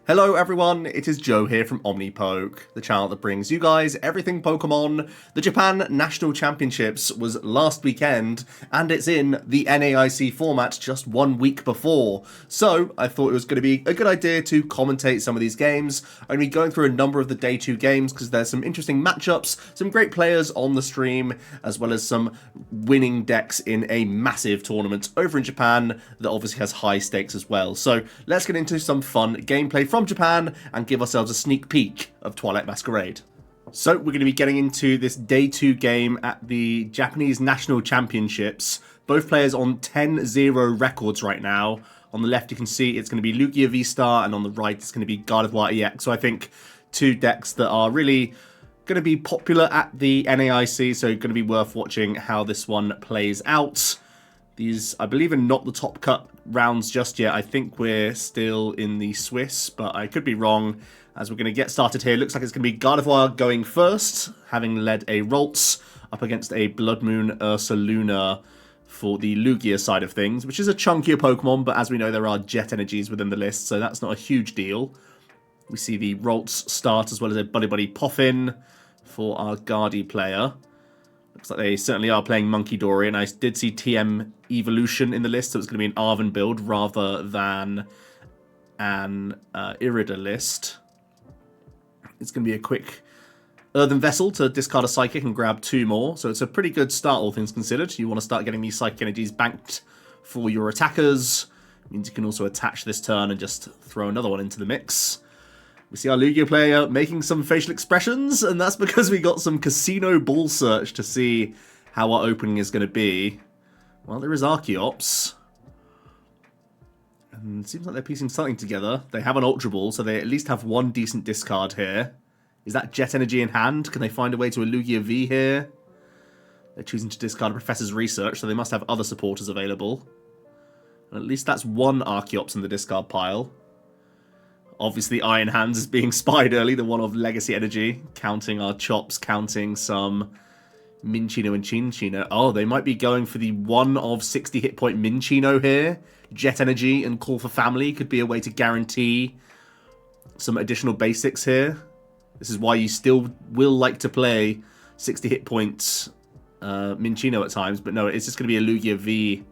Hello everyone, it is Joe here from OmniPoke, the channel that brings you guys everything Pokemon. The Japan National Championships was last weekend, and it's in the NAIC format just 1 week before. So I thought it was going to be a good idea to commentate some of these games. I'm going to be going through a number of the Day 2 games because there's some interesting matchups, some great players on the stream, as well as some winning decks in a massive tournament over in Japan that obviously has high stakes as well. So let's get into some fun gameplay from Japan and give ourselves a sneak peek of Twilight Masquerade. So we're going to be getting into this Day 2 game at the Japanese National Championships. Both players on 10-0 records right now. On the left you can see it's going to be Lugia V-Star, and on the right it's going to be Gardevoir EX. So I think two decks that are really going to be popular at the NAIC, so going to be worth watching how this one plays out. These, I believe, are not the top cut rounds just yet. I think we're still in the Swiss, but I could be wrong as we're going to get started here. Looks like it's going to be Gardevoir going first, having led a Ralts up against a Blood Moon Ursaluna for the Lugia side of things, which is a chunkier Pokemon, but as we know, there are Jet Energies within the list, so that's not a huge deal. We see the Ralts start as well as a Buddy Buddy Poffin for our Guardi player. Looks like they certainly are playing Munkidori, and I did see TM Evolution in the list, so it's going to be an Arven build rather than an Irida list. It's going to be a quick Earthen Vessel to discard a Psychic and grab 2 more, so it's a pretty good start, all things considered. You want to start getting these Psychic Energies banked for your attackers. It means you can also attach this turn and just throw another one into the mix. We see our Lugia player making some facial expressions, and that's because we got some Casino Ball Search to see how our opening is going to be. Well, there is Archeops. And it seems like they're piecing something together. They have an Ultra Ball, so they at least have one decent discard here. Is that Jet Energy in hand? Can they find a way to a Lugia V here? They're choosing to discard a Professor's Research, so they must have other supporters available. And at least that's one Archeops in the discard pile. Obviously, Iron Hands is being spied early, the one of Legacy Energy, counting our chops, counting some Minccino and Cinccino. Oh, they might be going for the one of 60 hit point Minccino here. Jet Energy and Call for Family could be a way to guarantee some additional basics here. This is why you still will like to play 60 hit points Minccino at times, but no, it's just going to be a Lugia V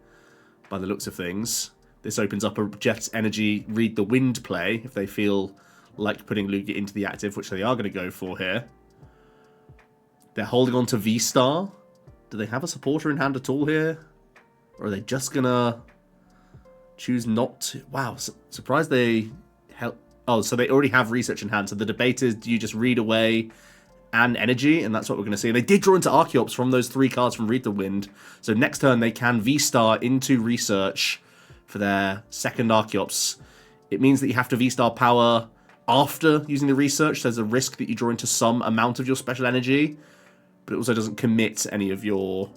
by the looks of things. This opens up a Jet Energy Read the Wind play if they feel like putting Lugia into the active, which they are going to go for here. They're holding on to V-Star. Do they have a supporter in hand at all here? Or are they just going to choose not to? Wow, surprised they help. Oh, so they already have Research in hand. So the debate is, do you just read away and Energy? And that's what we're going to see. And they did draw into Archeops from those 3 cards from Read the Wind. So next turn they can V-Star into Research for their second Archeops. It means that you have to V-Star power after using the Research. There's a risk that you draw into some amount of your special energy, but it also doesn't commit any of your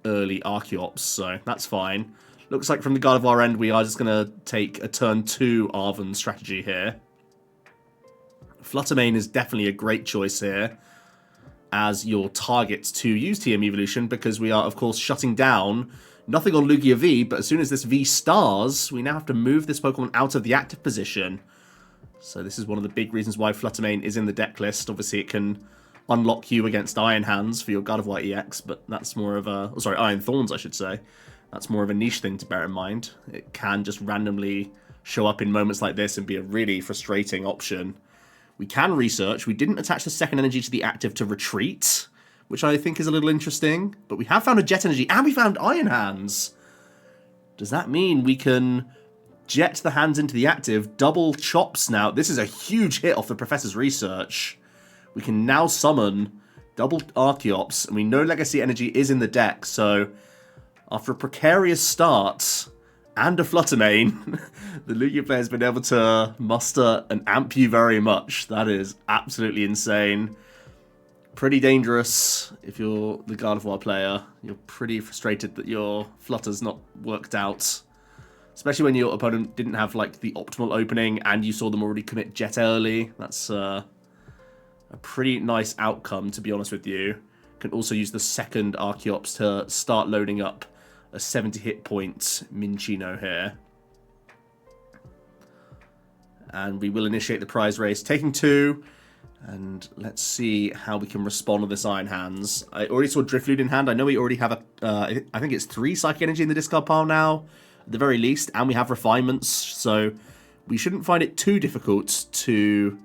early Archeops, so that's fine. Looks like from the Gardevoir end, we are just going to take a turn 2 Arven strategy here. Fluttermane is definitely a great choice here as your target to use TM Evolution, because we are, of course, shutting down nothing on Lugia V, but as soon as this V stars, we now have to move this Pokemon out of the active position. So this is one of the big reasons why Fluttermane is in the deck list. Obviously, it can unlock you against Iron Hands for your Gardevoir EX, but that's more of a... Oh, sorry, Iron Thorns, I should say. That's more of a niche thing to bear in mind. It can just randomly show up in moments like this and be a really frustrating option. We can Research. We didn't attach the second energy to the active to retreat, which I think is a little interesting. But we have found a Jet Energy, and we found Iron Hands. Does that mean we can jet the hands into the active, double chops now? This is a huge hit off the Professor's Research. We can now summon double Archeops, and we know Legacy Energy is in the deck, so after a precarious start and a Fluttermane, the Lugia player has been able to muster and amp you very much. That is absolutely insane. Pretty dangerous if you're the Gardevoir player. You're pretty frustrated that your Flutter's not worked out. Especially when your opponent didn't have like the optimal opening and you saw them already commit Jet early. That's a pretty nice outcome, to be honest with you. Can also use the second Archeops to start loading up a 70 hit point Minccino here. And we will initiate the prize race, taking 2. And let's see how we can respond to this Iron Hands. I already saw Drifloon in hand. I know we already have I think it's 3 Psychic Energy in the discard pile now, at the very least. And we have Refinements, so we shouldn't find it too difficult to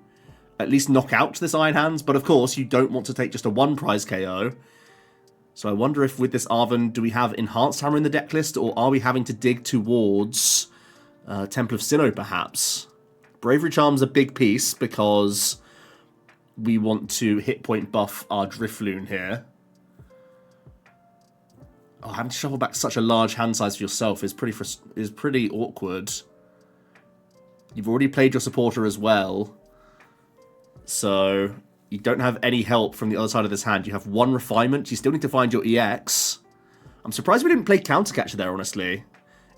at least knock out this Iron Hands. But of course, you don't want to take just a 1 prize KO. So I wonder if with this Arven, do we have Enhanced Hammer in the deck list, or are we having to dig towards Temple of Sinnoh, perhaps? Bravery Charm's a big piece because we want to hit point buff our Drifloon here. Oh, having to shuffle back such a large hand size for yourself is pretty awkward. You've already played your supporter as well, so you don't have any help from the other side of this hand. You have 1 refinement. You still need to find your EX. I'm surprised we didn't play Countercatcher there, honestly.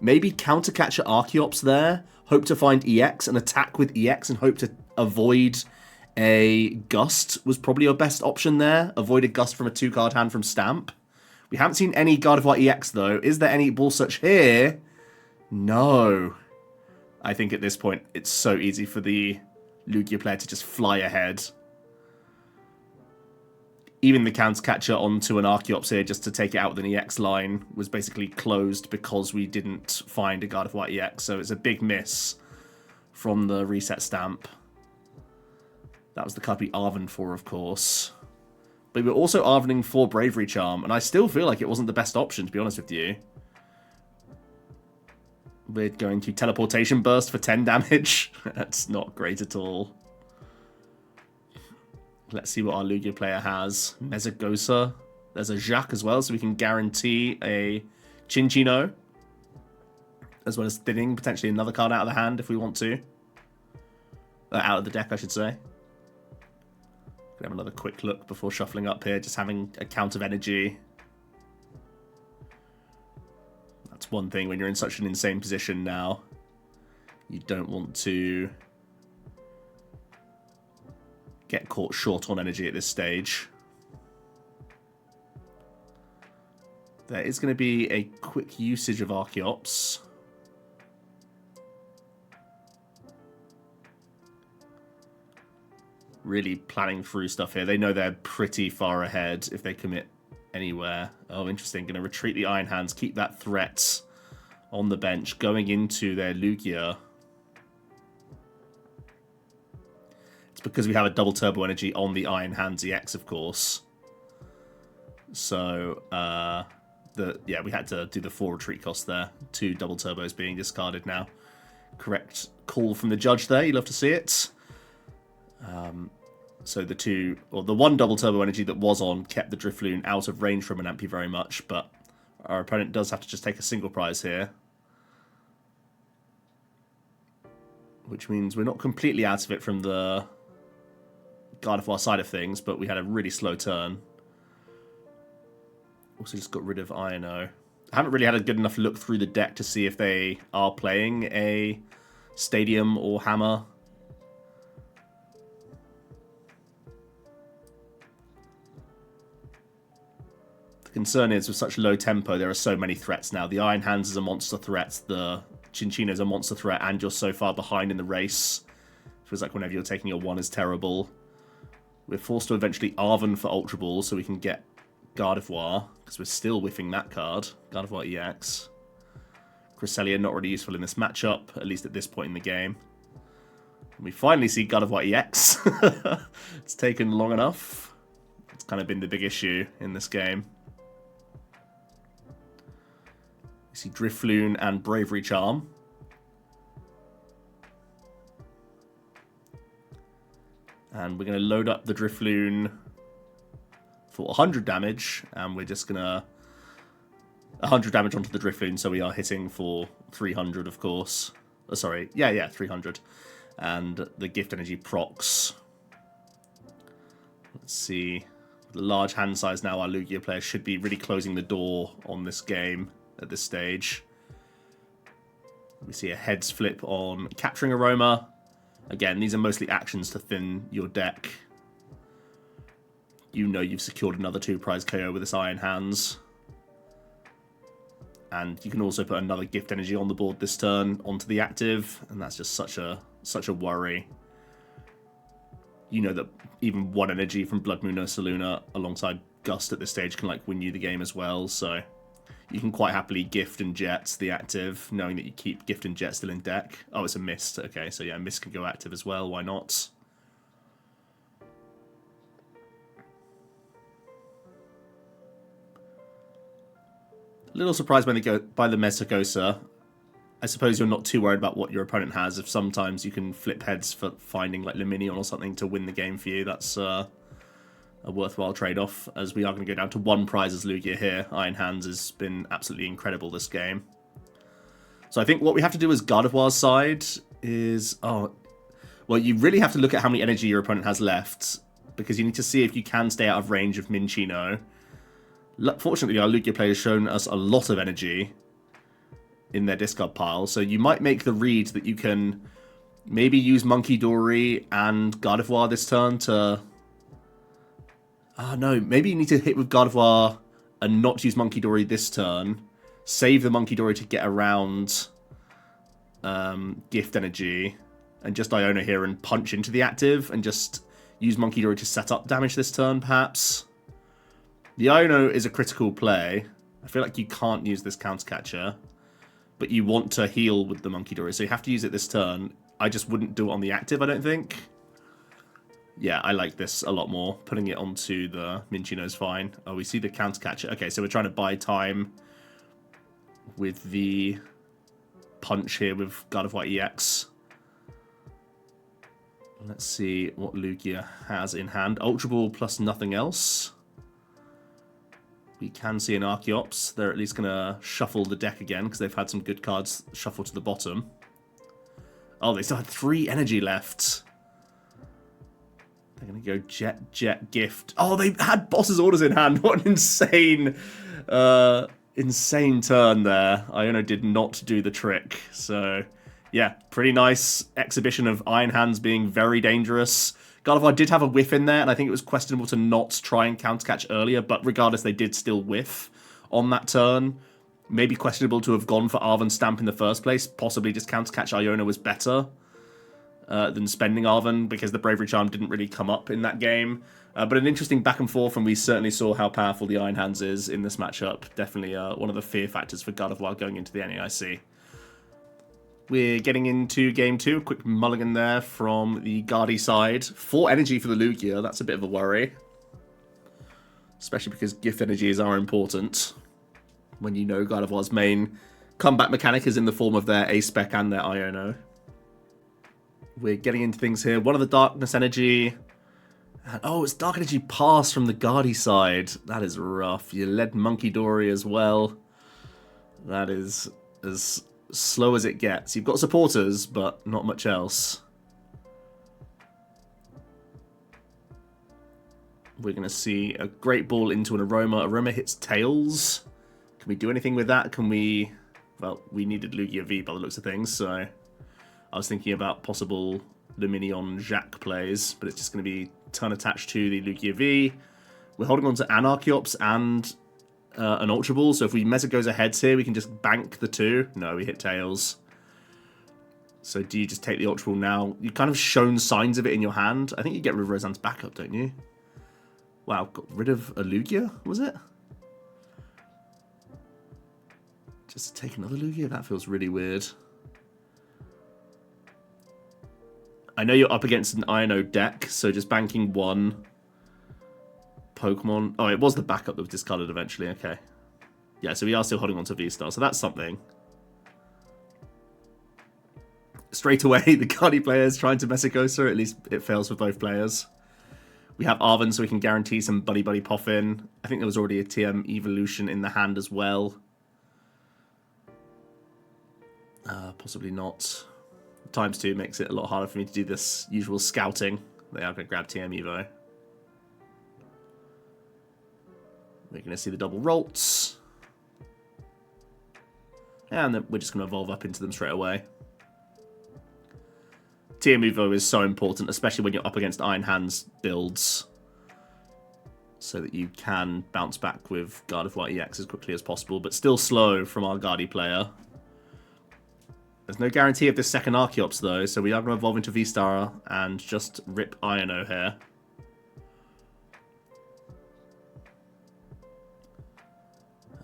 Maybe Countercatcher Archeops there. Hope to find EX and attack with EX and hope to avoid a Gust was probably your best option there. Avoid a Gust from a 2-card hand from Stamp. We haven't seen any Gardevoir EX, though. Is there any Ball Search here? No. I think at this point, it's so easy for the Lugia player to just fly ahead. Even the Countercatcher onto an Archeops here just to take it out with an EX line was basically closed because we didn't find a Gardevoir EX. So it's a big miss from the reset stamp. That was the card we Arvened for, of course. But we were also Arvening for Bravery Charm, and I still feel like it wasn't the best option, to be honest with you. We're going to Teleportation Burst for 10 damage. That's not great at all. Let's see what our Lugia player has. Mezagosa. There's a Jacques as well, so we can guarantee a Chinchino. As well as thinning potentially another card out of the hand if we want to. Out of the deck, I should say. Have another quick look before shuffling up here, just having a count of energy. That's one thing when you're in such an insane position now. You don't want to get caught short on energy at this stage. There is going to be a quick usage of Archeops. Really planning through stuff here. They know they're pretty far ahead if they commit anywhere. Oh, interesting. Going to retreat the Iron Hands, keep that threat on the bench, going into their Lugia. It's because we have a double turbo energy on the Iron Hands EX, of course. So, yeah, we had to do the 4 retreat cost there. 2 double turbos being discarded now. Correct call from the judge there. You love to see it. So the 1 double turbo energy that was on kept the Drifloon out of range from Anampy very much, but our opponent does have to just take a single prize here. Which means we're not completely out of it from the Gardevoir side of things, but we had a really slow turn. Also just got rid of Ino. I haven't really had a good enough look through the deck to see if they are playing a Stadium or Hammer. Concern is with such low tempo there are so many threats now. The Iron Hands is a monster threat, the Chinchino is a monster threat, and you're so far behind in the race. Feels like whenever you're taking a 1 is terrible. We're forced to eventually Arven for Ultra Ball so we can get Gardevoir, because we're still whiffing that card. Gardevoir EX. Cresselia not really useful in this matchup, at least at this point in the game. And we finally see Gardevoir EX. It's taken long enough. It's kind of been the big issue in this game. You see Drifloon and Bravery Charm. And we're going to load up the Drifloon for 100 damage. And we're just going to 100 damage onto the Drifloon. So we are hitting for 300, of course. Oh, sorry. Yeah, 300. And the Gift Energy procs. Let's see. The large hand size now, our Lugia player should be really closing the door on this game. At this stage, we see a heads flip on Capturing Aroma. Again, these are mostly actions to thin your deck. You know you've secured another 2 prize KO with this Iron Hands. And you can also put another Gift Energy on the board this turn onto the active, and that's just such a such a worry. You know that even one energy from Blood Moon Ursaluna alongside Gust at this stage can like win you the game as well, so you can quite happily Gift and Jet the active, knowing that you keep Gift and Jet still in deck. Oh, it's a Mist. Okay, so yeah, Mist can go active as well, why not? A little surprised when they go by the Mesagosa. I suppose you're not too worried about what your opponent has. If sometimes you can flip heads for finding like Luminion or something to win the game for you, that's a worthwhile trade-off, as we are going to go down to one prize as Lugia here. Iron Hands has been absolutely incredible this game. So I think what we have to do as Gardevoir's side is... well, you really have to look at how many energy your opponent has left, because you need to see if you can stay out of range of Minccino. Fortunately, our Lugia player has shown us a lot of energy in their discard pile, so you might make the read that you can maybe use Munkidori and Gardevoir this turn to... no, maybe you need to hit with Gardevoir and not use Munkidori this turn. Save the Munkidori to get around Gift Energy, and just Iona here and punch into the active, and just use Munkidori to set up damage this turn, perhaps. The Iono is a critical play. I feel like you can't use this Countercatcher, but you want to heal with the Munkidori, so you have to use it this turn. I just wouldn't do it on the active, I don't think. Yeah, I like this a lot more. Putting it onto the Minccino is fine. Oh, we see the Countercatcher. Okay, so we're trying to buy time with the punch here with Gardevoir EX. Let's see what Lugia has in hand. Ultra Ball plus nothing else. We can see an Archeops. They're at least going to shuffle the deck again, because they've had some good cards shuffled to the bottom. Oh, they still had 3 energy left. They're going to go Jet, Jet, Gift. Oh, they had Boss's Orders in hand. What an insane, insane turn there. Iona did not do the trick. So, yeah, pretty nice exhibition of Iron Hands being very dangerous. Gardevoir did have a whiff in there, and I think it was questionable to not try and countercatch earlier, but regardless, they did still whiff on that turn. Maybe questionable to have gone for Arven's Stamp in the first place. Possibly just countercatch Iona was better than spending Arven, because the Bravery Charm didn't really come up in that game. But an interesting back and forth, and we certainly saw how powerful the Iron Hands is in this matchup. Definitely one of the fear factors for Gardevoir going into the NAIC. We're getting into game 2. Quick mulligan there from the Guardy side. 4 energy for the Lugia. That's a bit of a worry. Especially because gift energies are important. When you know Gardevoir's main combat mechanic is in the form of their A-Spec and their Iono. We're getting into things here. One of the Darkness energy. And, oh, it's Dark Energy Pass from the Guardy side. That is rough. You led Munkidori as well. That is as slow as it gets. You've got supporters, but not much else. We're going to see a Great Ball into an Aroma. Aroma hits Tails. Can we do anything with that? Can we... Well, we needed Lugia V by the looks of things, so... I was thinking about possible Luminion Jacques plays, but it's just going to be turn attached to the Lugia V. We're holding on to an Archeops and an Ultra Ball, so if we Mesa goes ahead here, we can just bank the 2. No, we hit Tails. So do you just take the Ultra Ball now? You've kind of shown signs of it in your hand. I think you get rid of Roseanne's backup, don't you? Wow, got rid of a Lugia, was it? Just take another Lugia? That feels really weird. I know you're up against an Iono deck, so just banking 1 Pokemon. Oh, it was the backup that was discarded eventually. Okay. Yeah, so we are still holding on to V-Star, so that's something. Straight away, the Guardy player is trying to Mesicosa. At least it fails for both players. We have Arven, so we can guarantee some Buddy Buddy Poffin. I think there was already a TM Evolution in the hand as well. Possibly not. ×2 makes it a lot harder for me to do this usual scouting. They are going to grab TM Evo. We're going to see the double Rolts. And then we're just going to evolve up into them straight away. TM Evo is so important, especially when you're up against Iron Hands builds, so that you can bounce back with Gardevoir EX as quickly as possible, but still slow from our Guardy player. There's no guarantee of this second Archeops, though, so we are going to evolve into V-Star and just rip Iono here.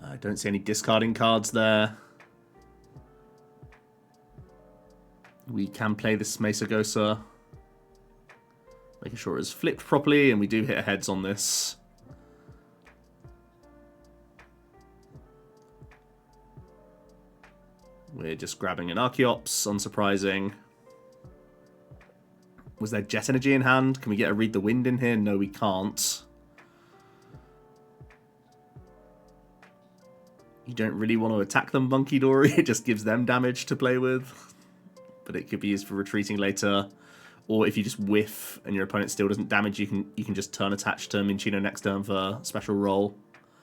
I don't see any discarding cards there. We can play this Mesagosa, making sure it's flipped properly, and we do hit heads on this. We're just grabbing an Archeops, unsurprising. Was there Jet Energy in hand? Can we get a Read the Wind in here? No, we can't. You don't really want to attack them, Munkidori. It just gives them damage to play with. But it could be used for retreating later. Or if you just whiff and your opponent still doesn't damage, you can just turn attach to Minccino next turn for special roll.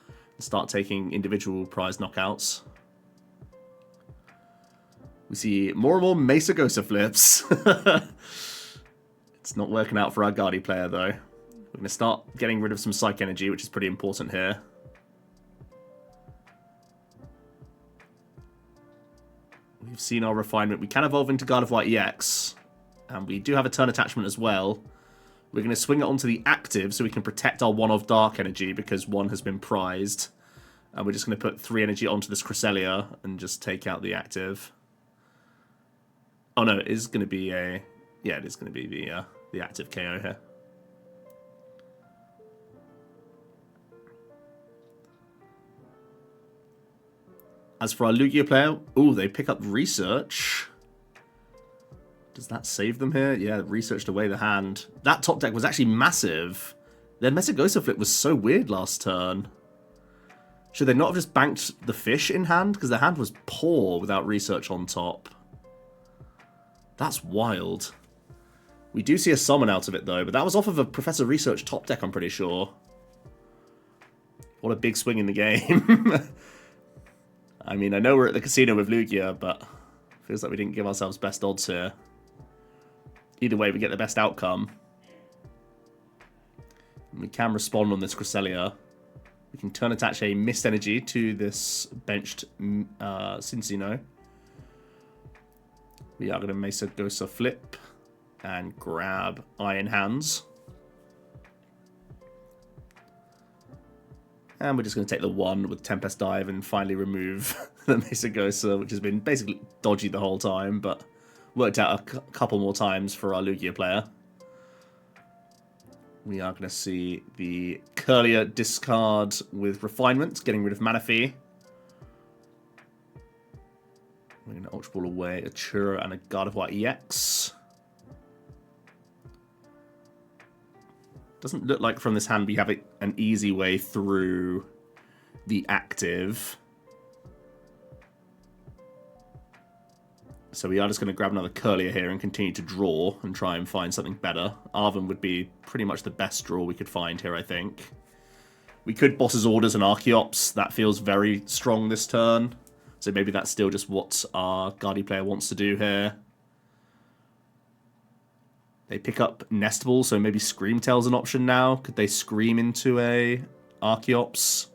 And start taking individual prize knockouts. We see more and more Mesagosa flips. It's not working out for our Guardi player, though. We're going to start getting rid of some Psych Energy, which is pretty important here. We've seen our refinement. We can evolve into Gardevoir EX. And we do have a turn attachment as well. We're going to swing it onto the active so we can protect our one of Dark Energy because one has been prized. And we're just going to put 3 energy onto this Cresselia and just take out the active. Oh no, it is going to be a... Yeah, it is going to be the active KO here. As for our Lugia player, ooh, they pick up Research. Does that save them here? Yeah, researched away the hand. That top deck was actually massive. Their Mesagosa flip was so weird last turn. Should they not have just banked the fish in hand? Because their hand was poor without Research on top. That's wild. We do see a summon out of it, though, but that was off of a Professor Research top deck, I'm pretty sure. What a big swing in the game. I mean, I know we're at the casino with Lugia, but feels like we didn't give ourselves best odds here. Either way, we get the best outcome. And we can respond on this Cresselia. We can turn attach a Mist Energy to this benched Cinccino. We are going to Mesagosa flip and grab Iron Hands. And we're just going to take the 1 with Tempest Dive and finally remove the Mesagosa, which has been basically dodgy the whole time, but worked out a couple more times for our Lugia player. We are going to see the Curlier discard with Refinement, getting rid of Manaphy. We're going to Ultra Ball away a Churro and a Gardevoir EX. Doesn't look like from this hand we have an easy way through the active. So we are just going to grab another Curlier here and continue to draw and try and find something better. Arven would be pretty much the best draw we could find here, I think. We could Boss's Orders and Archeops. That feels very strong this turn. So maybe that's still just what our Guardi player wants to do here. They pick up Nestable, so maybe Screamtail's an option now. Could they Scream into a Archeops?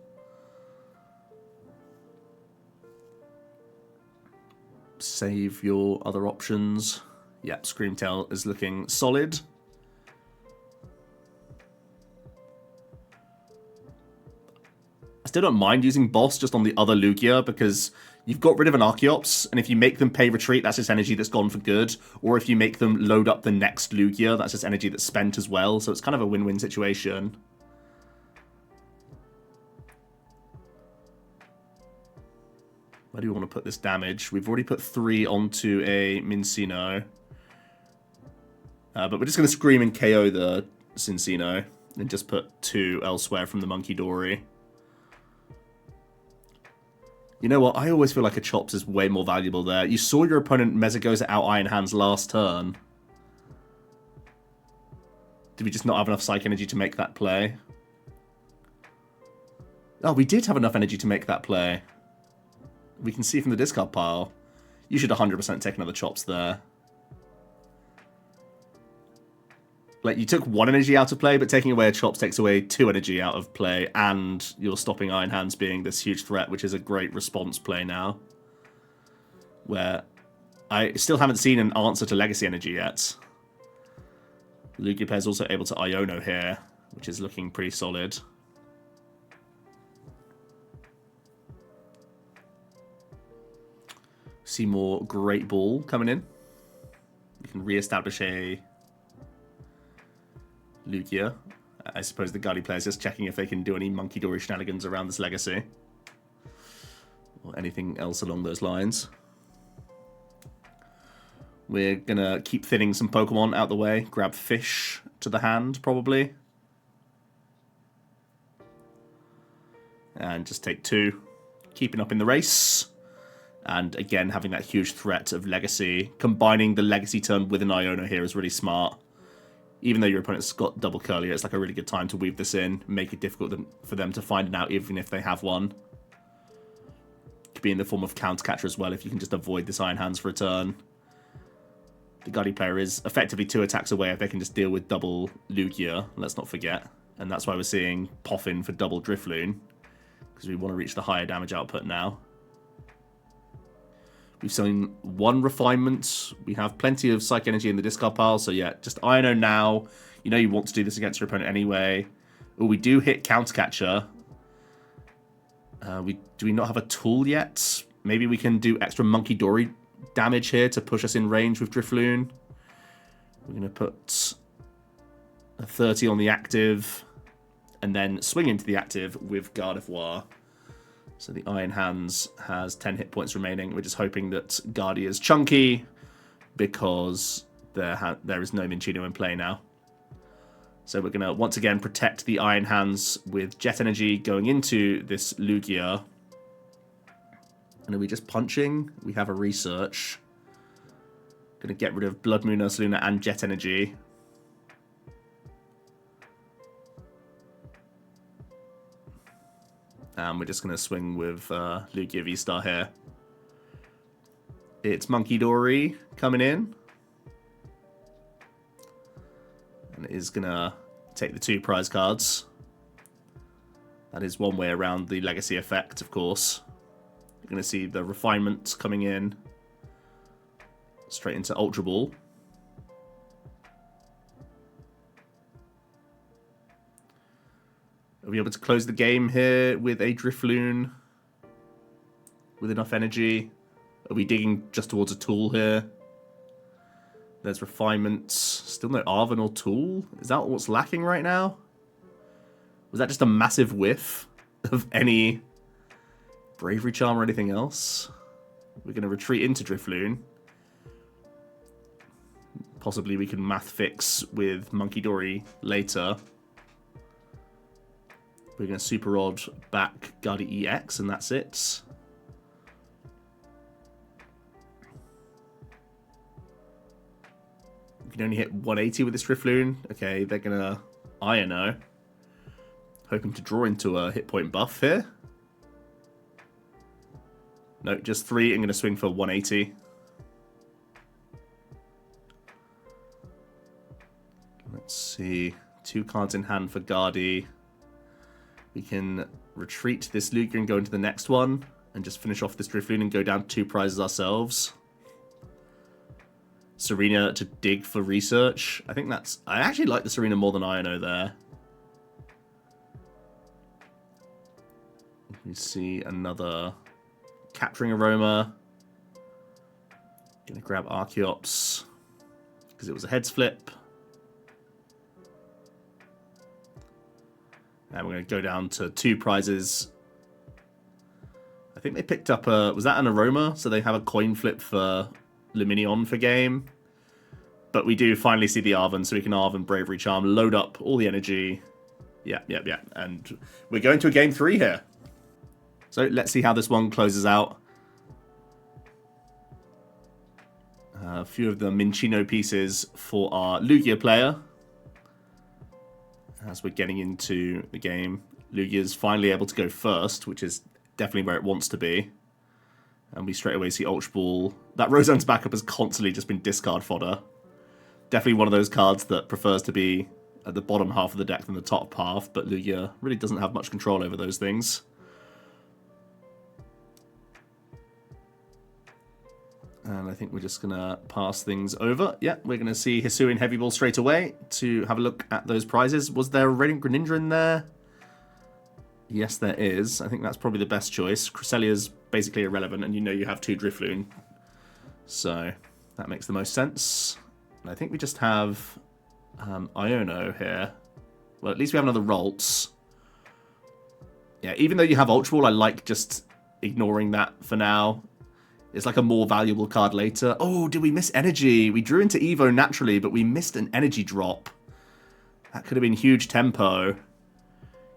Save your other options. Yep, Screamtail is looking solid. I still don't mind using Boss just on the other Lugia because you've got rid of an Archeops, and if you make them pay retreat, that's just energy that's gone for good. Or if you make them load up the next Lugia, that's just energy that's spent as well. So it's kind of a win-win situation. Where do we want to put this damage? We've already put 3 onto a Minccino. But we're just going to Scream and KO the Cinccino and just put 2 elsewhere from the Munkidori. You know what? I always feel like a Chops is way more valuable there. You saw your opponent Mesagosa out Iron Hands last turn. Did we just not have enough Psych Energy to make that play? Oh, we did have enough energy to make that play. We can see from the discard pile. You should 100% take another Chops there. Like, you took 1 energy out of play, but taking away a Chops takes away 2 energy out of play, and you're stopping Iron Hands being this huge threat, which is a great response play now. Where I still haven't seen an answer to Legacy Energy yet. Lugia player's also able to Iono here, which is looking pretty solid. See more Great Ball coming in. We can re-establish a Lugia. I suppose the Guardy player's just checking if they can do any Munkidori shenanigans around this Legacy. Or anything else along those lines. We're going to keep thinning some Pokemon out the way. Grab Fish to the hand, probably. And just take 2. Keeping up in the race. And again, having that huge threat of Legacy. Combining the Legacy turn with an Iono here is really smart. Even though your opponent's got double Curlier, it's like a really good time to weave this in. Make it difficult for them to find it out, even if they have one. Could be in the form of Counter Catcher as well, if you can just avoid this Iron Hands for a turn. The Guardy player is effectively 2 attacks away if they can just deal with double Lugia, let's not forget. And that's why we're seeing Poffin for double Drifloon. Because we want to reach the higher damage output now. We've seen 1 refinement. We have plenty of Psych Energy in the discard pile. So yeah, just Iono now. You know you want to do this against your opponent anyway. Oh, we do hit Counter Catcher. Do we not have a tool yet? Maybe we can do extra Munkidori damage here to push us in range with Drifloon. We're going to put a 30 on the active. And then swing into the active with Gardevoir. So the Iron Hands has 10 hit points remaining. We're just hoping that Guardy is chunky because there is no Minccino in play now. So we're going to once again protect the Iron Hands with Jet Energy going into this Lugia. And are we just punching? We have a research. Going to get rid of Blood Moon, Ursaluna and Jet Energy. And we're just going to swing with Lugia V-Star here. It's Munkidori coming in. And it is going to take the 2 prize cards. That is one way around the Legacy effect, of course. You're going to see the Refinement coming in. Straight into Ultra Ball. Are we able to close the game here with a Drifloon? With enough energy? Are we digging just towards a tool here? There's Refinements. Still no Arven or Tool? Is that what's lacking right now? Was that just a massive whiff of any Bravery Charm or anything else? We're going to retreat into Drifloon. Possibly we can Math Fix with Munkidori later. We're going to Super Rod back Guardy EX, and that's it. We can only hit 180 with this Drifloon. Okay, they're going to Iono. Hoping to draw into a hit point buff here. No, just 3. I'm going to swing for 180. Let's see. 2 cards in hand for Guardy. We can retreat this Lugia and go into the next one. And just finish off this Drifloon and go down 2 prizes ourselves. Serena to dig for research. I think that's... I actually like the Serena more than Iono there. We see another Capturing Aroma. Gonna grab Archeops. Because it was a heads flip. And we're going to go down to 2 prizes. I think they picked up a... Was that an Aroma? So they have a coin flip for Luminion for game. But we do finally see the Arven, so we can Arven Bravery Charm, load up all the energy. Yeah. And we're going to a game 3 here. So let's see how this one closes out. A few of the Minccino pieces for our Lugia player. As we're getting into the game, Lugia's finally able to go first, which is definitely where it wants to be. And we straight away see Ultra Ball. That Roseanne's backup has constantly just been discard fodder. Definitely one of those cards that prefers to be at the bottom half of the deck than the top half, but Lugia really doesn't have much control over those things. And I think we're just going to pass things over. Yeah, we're going to see Hisuian Heavy Ball straight away to have a look at those prizes. Was there a Radiant Greninja in there? Yes, there is. I think that's probably the best choice. Cresselia's basically irrelevant, and you know you have 2 Drifloon. So that makes the most sense. And I think we just have Iono here. Well, at least we have another Ralts. Yeah, even though you have Ultra Ball, I like just ignoring that for now. It's like a more valuable card later. Oh, did we miss energy? We drew into Evo naturally, but we missed an energy drop. That could have been huge tempo.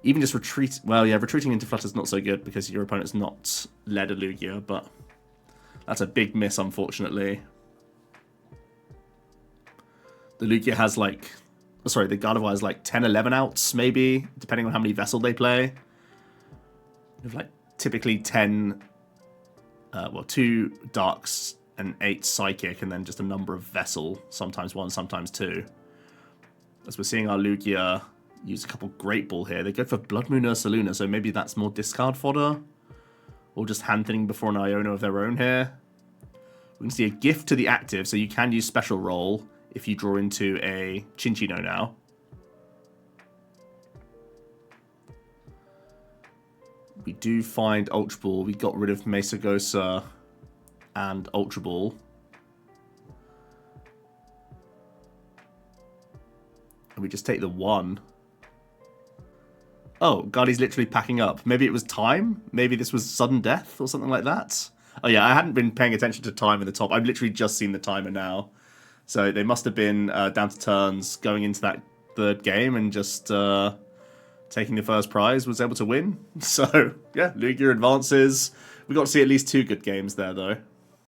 Even just retreat... Well, yeah, retreating into Flutter's not so good because your opponent's not led a Lugia, but that's a big miss, unfortunately. The Lugia has like... Sorry, the Gardevoir has like 10, 11 outs, maybe, depending on how many Vessel they play. You have like typically 10... well, 2 Darks and 8 Psychic, and then just a number of Vessel, sometimes 1, sometimes 2. As we're seeing our Lugia use a couple Great Ball here. They go for Blood Moon Ursaluna, so maybe that's more discard fodder. Or just hand thinning before an Iono of their own here. We can see a gift to the active, so you can use Special Roll if you draw into a Chinchino now. We do find Ultra Ball. We got rid of Mesagosa and Ultra Ball. And we just take the 1. Oh, God, he's literally packing up. Maybe it was time? Maybe this was sudden death or something like that? Oh yeah, I hadn't been paying attention to time in the top. I've literally just seen the timer now. So they must have been down to turns going into that 3rd game and just... taking the first prize, was able to win. So, yeah, Lugia advances. We got to see at least 2 good games there, though.